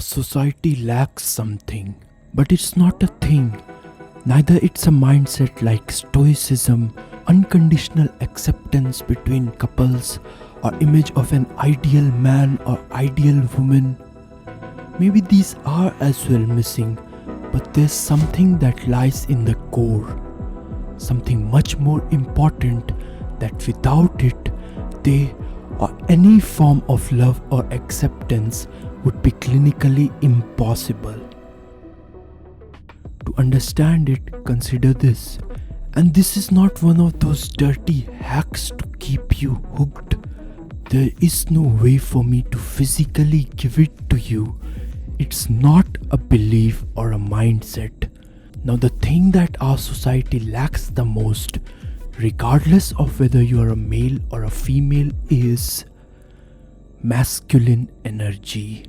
Our society lacks something, but it's not a thing. Neither it's a mindset like stoicism, unconditional acceptance between couples, or image of an ideal man or ideal woman. Maybe these are as well missing, but there's something that lies in the core. Something much more important that without it, they or any form of love or acceptance would be clinically impossible. To understand it, consider this. And this is not one of those dirty hacks to keep you hooked. There is no way for me to physically give it to you. It's not a belief or a mindset. Now, the thing that our society lacks the most, regardless of whether you are a male or a female, is masculine energy.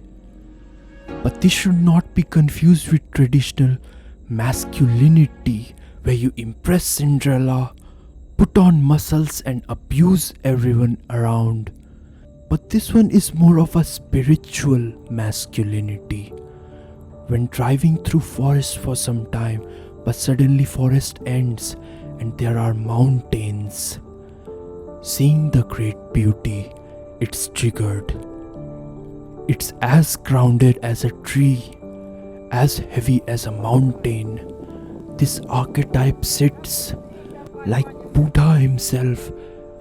But this should not be confused with traditional masculinity, where you impress Cinderella, put on muscles and abuse everyone around. But this one is more of a spiritual masculinity. When driving through forest for some time, but suddenly forest ends and there are mountains. Seeing the great beauty, it's triggered. It's as grounded as a tree, as heavy as a mountain. This archetype sits like Buddha himself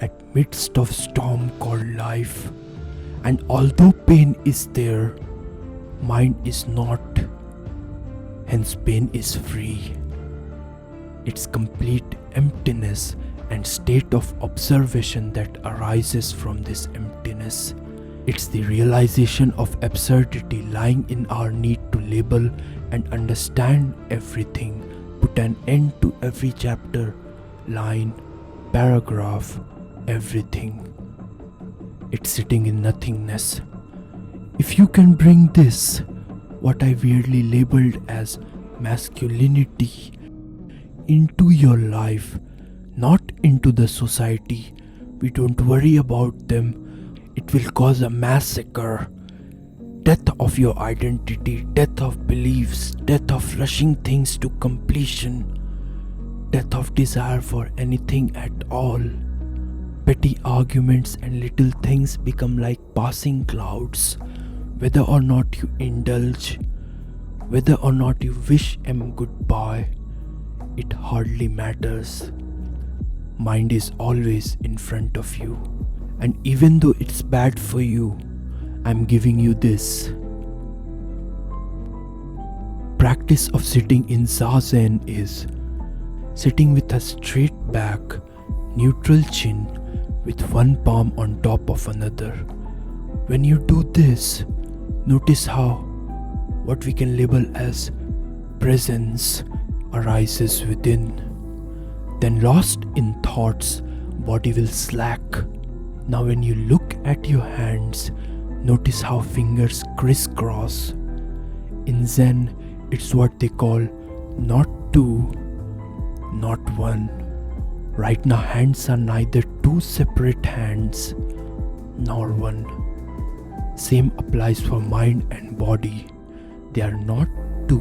at midst of storm called life. And although pain is there, mind is not. Hence pain is free. It's complete emptiness and state of observation that arises from this emptiness. It's the realization of absurdity lying in our need to label and understand everything, put an end to every chapter, line, paragraph, everything. It's sitting in nothingness. If you can bring this, what I weirdly labeled as masculinity, into your life, not into the society, we don't worry about them. It will cause a massacre. Death of your identity, death of beliefs, death of rushing things to completion, death of desire for anything at all. Petty arguments and little things become like passing clouds. Whether or not you indulge, whether or not you wish them goodbye, it hardly matters. Mind is always in front of you. And even though it's bad for you, I'm giving you this. Practice of sitting in Zazen is sitting with a straight back, neutral chin, with one palm on top of another. When you do this, notice how what we can label as presence arises within. Then lost in thoughts, body will slack. Now when you look at your hands, notice how fingers crisscross. In Zen, it's what they call not two, not one. Right now hands are neither two separate hands, nor one. Same applies for mind and body. They are not two,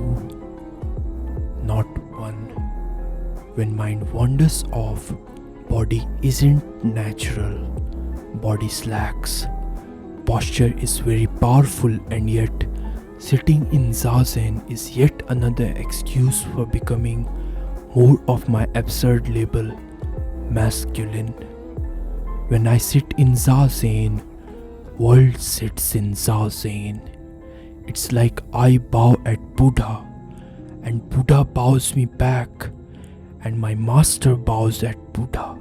not one. When mind wanders off, body isn't natural. Body slacks. Posture is very powerful, and yet sitting in Zazen is yet another excuse for becoming more of my absurd label, masculine. When I sit in Zazen, world sits in Zazen. It's like I bow at Buddha, and Buddha bows me back, and my master bows at Buddha,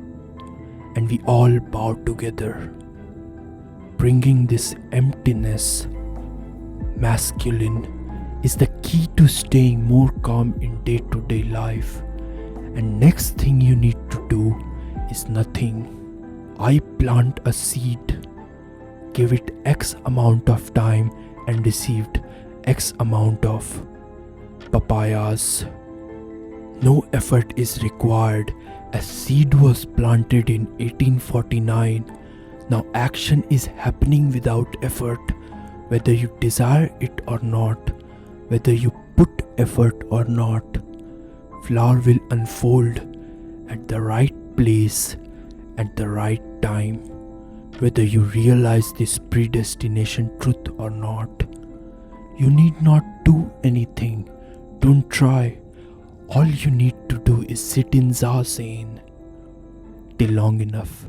and we all bow together, bringing this emptiness. Masculine is the key to staying more calm in day-to-day life. And next thing you need to do is nothing. I plant a seed, give it X amount of time, and received X amount of papayas. No effort is required, as seed was planted in 1849. Now action is happening without effort. whether you desire it or not, whether you put effort or not. Flower will unfold at the right place at the right time, whether you realize this predestination truth or not. You need not do anything. Don't try. All you need to do is sit in zazen till long enough.